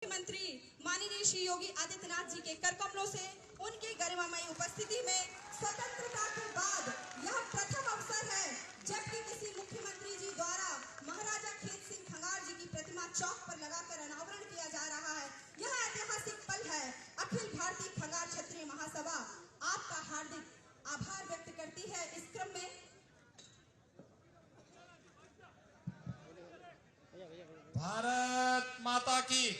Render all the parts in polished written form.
मुख्यमंत्री माननीय श्री योगी आदित्यनाथ जी के कर कमलों से उनकी गरिमामयी उपस्थिति में स्वतंत्रता के बाद यह प्रथम अवसर है जबकि किसी मुख्यमंत्री जी द्वारा महाराजा खेत सिंह खंगार जी की प्रतिमा चौक पर लगाकर अनावरण किया जा रहा है। यह ऐतिहासिक पल है। अखिल भारतीय खंगार क्षत्रिय महासभा आपका हार्दिक आभार व्यक्त करती है। इस क्रम में भारत माता की,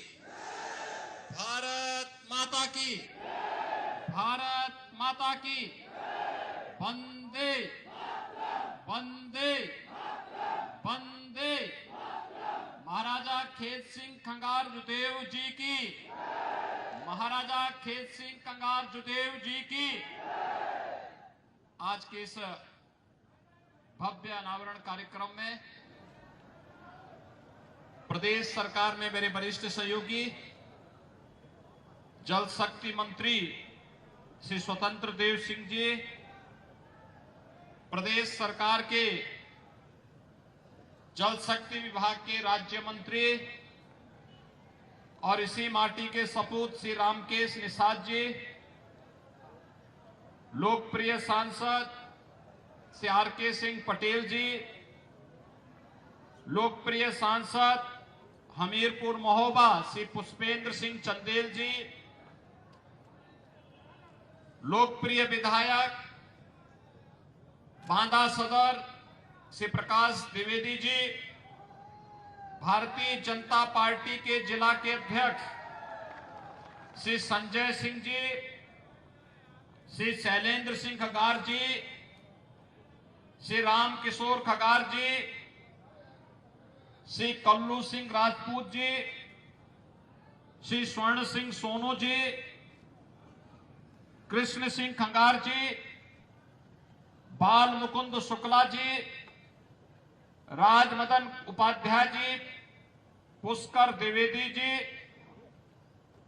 भारत माता की, भारत माता की, वंदे वंदे वंदे। महाराजा खेत सिंह खंगार जुदेव जी की, महाराजा खेत सिंह खंगार जुदेव जी की। आज के इस भव्य अनावरण कार्यक्रम में प्रदेश सरकार में मेरे वरिष्ठ सहयोगी जल शक्ति मंत्री श्री स्वतंत्र देव सिंह जी, प्रदेश सरकार के जल शक्ति विभाग के राज्य मंत्री और इसी माटी के सपूत श्री रामकेश निषाद जी, लोकप्रिय सांसद श्री आर.के. सिंह पटेल जी, लोकप्रिय सांसद हमीरपुर महोबा श्री पुष्पेंद्र सिंह चंदेल जी, लोकप्रिय विधायक बांदा सदर श्री प्रकाश द्विवेदी जी, भारतीय जनता पार्टी के जिला के अध्यक्ष श्री संजय सिंह जी, श्री शैलेंद्र सिंह खगार जी, श्री राम किशोर खगार जी, श्री कल्लू सिंह राजपूत जी, श्री स्वर्ण सिंह सोनू जी, कृष्ण सिंह खंगार जी, बाल मुकुंद शुक्ला जी, राजमदन उपाध्याय जी, पुष्कर द्विवेदी जी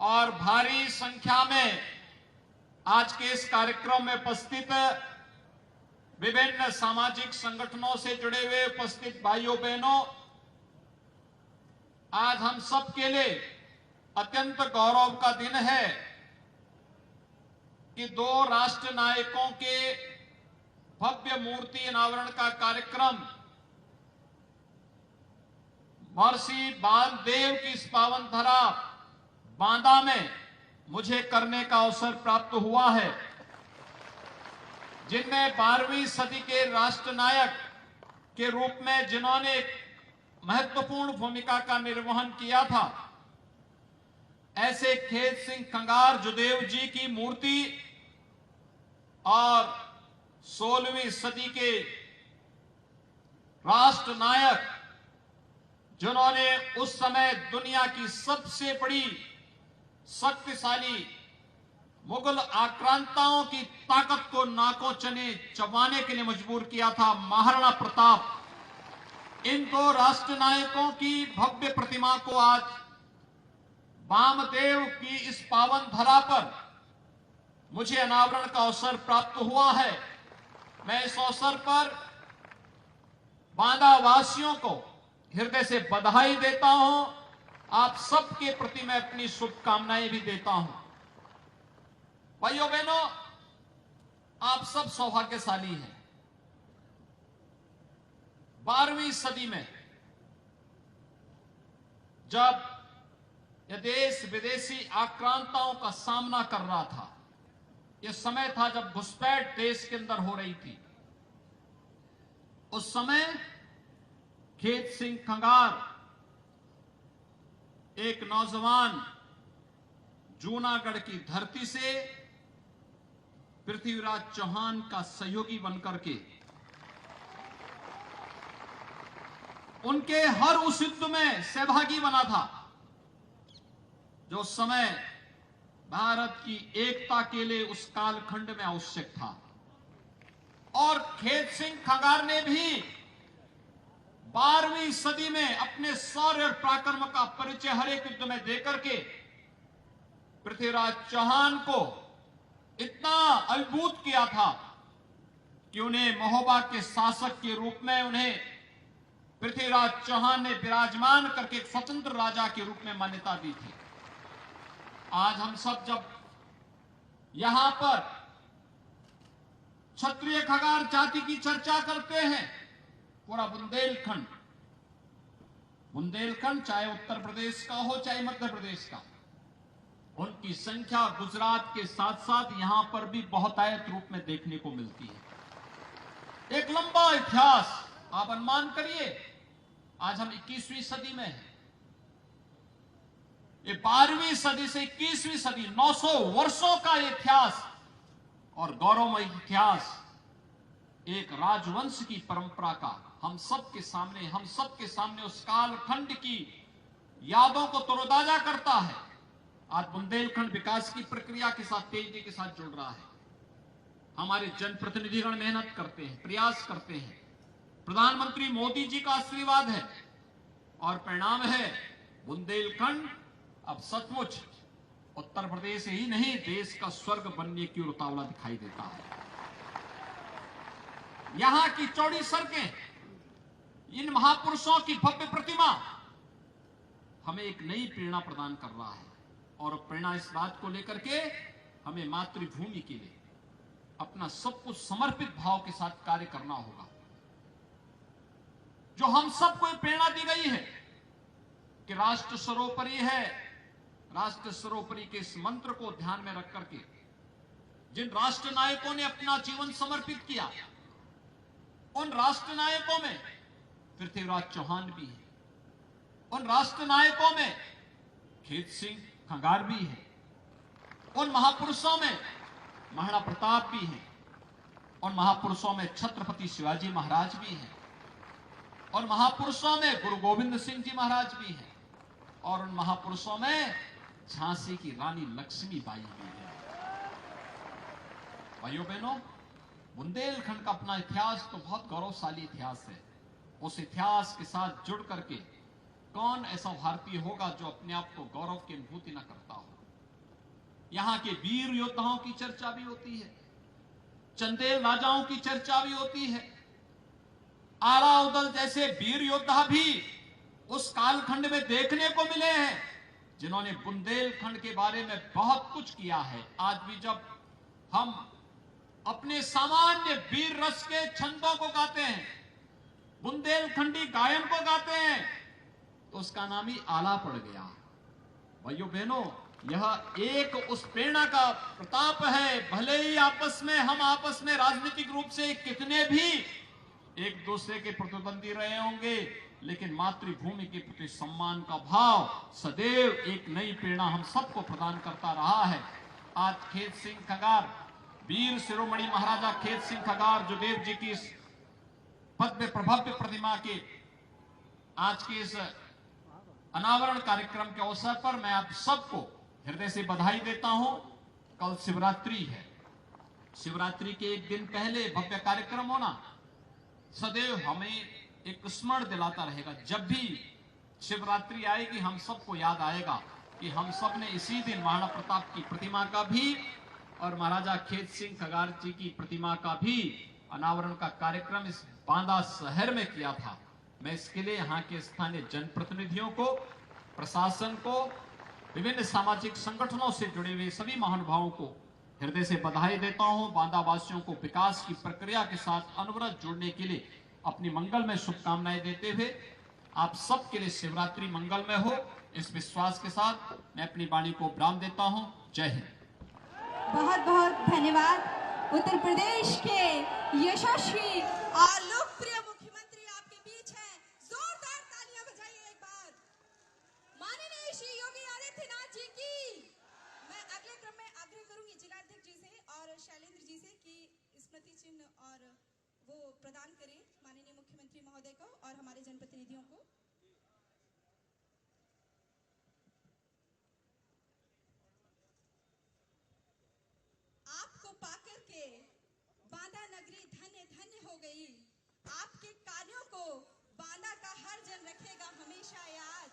और भारी संख्या में आज के इस कार्यक्रम में उपस्थित विभिन्न सामाजिक संगठनों से जुड़े हुए उपस्थित भाइयों बहनों, आज हम सब के लिए अत्यंत गौरव का दिन है कि दो राष्ट्र नायकों के भव्य मूर्ति अनावरण का कार्यक्रम महर्षि बालदेव की इस पावन धरा बांदा में मुझे करने का अवसर प्राप्त हुआ है, जिनमें 12वीं सदी के राष्ट्र नायक के रूप में जिन्होंने महत्वपूर्ण भूमिका का निर्वहन किया था, ऐसे खेत सिंह खंगार जुदेव जी की मूर्ति और 16वीं सदी के राष्ट्र नायक जिन्होंने उस समय दुनिया की सबसे बड़ी शक्तिशाली मुगल आक्रांताओं की ताकत को नाकों चने चबाने के लिए मजबूर किया था, महाराणा प्रताप। इन दो राष्ट्र नायकों की भव्य प्रतिमा को आज वामदेव की इस पावन धरा पर मुझे अनावरण का अवसर प्राप्त हुआ है। मैं इस अवसर पर बांदा वासियों को हृदय से बधाई देता हूं। आप सबके प्रति मैं अपनी शुभकामनाएं भी देता हूं। भाइयों बहनों, आप सब सौभाग्यशाली हैं। 12वीं सदी में जब यह देश विदेशी आक्रांताओं का सामना कर रहा था, यह समय था जब घुसपैठ देश के अंदर हो रही थी, उस समय खेत सिंह खंगार एक नौजवान जूनागढ़ की धरती से पृथ्वीराज चौहान का सहयोगी बनकर के उनके हर उस युद्ध में सहभागी बना था जो उस समय भारत की एकता के लिए उस कालखंड में आवश्यक था। और खेत सिंह खंगार ने भी 12वीं सदी में अपने शौर्य और पराक्रम का परिचय हर एक युद्ध में देकर के पृथ्वीराज चौहान को इतना अभिभूत किया था कि उन्हें महोबा के शासक के रूप में उन्हें पृथ्वीराज चौहान ने विराजमान करके एक स्वतंत्र राजा के रूप में मान्यता दी थी। आज हम सब जब यहां पर क्षत्रिय खगार जाति की चर्चा करते हैं, पूरा बुंदेलखंड चाहे उत्तर प्रदेश का हो चाहे मध्य प्रदेश का, उनकी संख्या गुजरात के साथ साथ यहां पर भी बहुतायत रूप में देखने को मिलती है। एक लंबा इतिहास, आप अनुमान करिए, आज हम 21वीं सदी में हैं। ये 12वीं सदी से 21वीं सदी, 900 वर्षों का इतिहास और गौरवमय इतिहास एक राजवंश की परंपरा का हम सबके सामने उस कालखंड की यादों को तरोताजा करता है। आज बुंदेलखंड विकास की प्रक्रिया के साथ तेजी के साथ जुड़ रहा है। हमारे जनप्रतिनिधिगण मेहनत करते हैं, प्रयास करते हैं, प्रधानमंत्री मोदी जी का आशीर्वाद है और परिणाम है बुंदेलखंड अब सचमुच उत्तर प्रदेश ही नहीं देश का स्वर्ग बनने की उतावला दिखाई देता है। यहां की चौड़ी सड़कें, इन महापुरुषों की भव्य प्रतिमा हमें एक नई प्रेरणा प्रदान कर रहा है और प्रेरणा इस बात को लेकर के हमें मातृभूमि के लिए अपना सब कुछ समर्पित भाव के साथ कार्य करना होगा। जो हम सबको प्रेरणा दी गई है कि राष्ट्र सर्वोपरि है, राष्ट्र सर्वोपरि के इस मंत्र को ध्यान में रख करके जिन राष्ट्र नायकों ने अपना जीवन समर्पित किया, उन राष्ट्र नायकों में पृथ्वीराज चौहान भी है, उन राष्ट्र नायकों में खेत सिंह खंगार भी है, उन महापुरुषों में महाराणा प्रताप भी है, उन महापुरुषों में छत्रपति शिवाजी महाराज भी है, और महापुरुषों में गुरु गोविंद सिंह जी महाराज भी है, और उन महापुरुषों में झांसी की रानी लक्ष्मीबाई भी है। भाइयों बहनों, बुंदेलखंड का अपना इतिहास तो बहुत गौरवशाली इतिहास है। उस इतिहास के साथ जुड़ करके कौन ऐसा भारतीय होगा जो अपने आप को गौरव की अनुभूति न करता हो। यहां के वीर योद्धाओं की चर्चा भी होती है, चंदेल राजाओं की चर्चा भी होती है। आला उदल जैसे वीर योद्धा भी उस कालखंड में देखने को मिले हैं जिन्होंने बुंदेलखंड के बारे में बहुत कुछ किया है। आज भी जब हम अपने सामान्य वीर रस के छंदों को गाते हैं, बुंदेलखंडी गायन को गाते हैं, तो उसका नाम ही आला पड़ गया। भाइयों बहनों, यह एक उस प्रेरणा का प्रताप है। भले ही हम आपस में राजनीतिक रूप से कितने भी एक दूसरे के प्रतिद्वंदी रहे होंगे, लेकिन मातृभूमि के प्रति सम्मान का भाव सदैव एक नई प्रेरणा हम सबको प्रदान करता रहा है। आज खेत सिंह खगार, वीर शिरोमणि महाराजा खेत सिंह खगार जुदेव जी की इस भव्य प्रभव्य प्रतिमा के आज के इस अनावरण कार्यक्रम के अवसर पर मैं आप सबको हृदय से बधाई देता हूं। कल शिवरात्रि है, शिवरात्रि के एक दिन पहले भव्य कार्यक्रम होना सदैव हमें एक स्मरण दिलाता रहेगा। जब भी शिवरात्रि आएगी हम सबको याद आएगा कि हम सब ने इसी दिन महाराणा प्रताप की प्रतिमा का भी और महाराजा खेत सिंह खगार जी की प्रतिमा का भी अनावरण का कार्यक्रम इस बांदा शहर में किया था। मैं इसके लिए यहाँ के स्थानीय जनप्रतिनिधियों को, प्रशासन को, विभिन्न सामाजिक संगठनों से जुड़े हुए सभी महानुभावों को हृदय से बधाई देता हूं। बांदा वासियों को विकास की प्रक्रिया के साथ अनवरत जुड़ने के लिए अपनी मंगलमय शुभकामनाएं देते हुए आप सबके लिए शिवरात्रि मंगलमय हो, इस विश्वास के साथ मैं अपनी वाणी को विराम देता हूं। जय हिंद। बहुत बहुत धन्यवाद। उत्तर प्रदेश के यशस्वी और लोकप्रिय मुख्यमंत्री आपके बीच हैं, जोरदार तालियां बजाइए एक बार माननीय श्री योगी आदित्यनाथ जी की। मैं अगले क्रम में आग्रह करूंगी जिलाध्यक्ष जी से और शैलेंद्र जी से कि स्मृति चिन्ह और वो प्रदान करें माननीय मुख्यमंत्री महोदय को और हमारे जनप्रतिनिधियों को। आपको पाकर के बांदा नगरी धन्य धन्य हो गई। आपके कार्यों को बांदा का हर जन रखेगा हमेशा याद।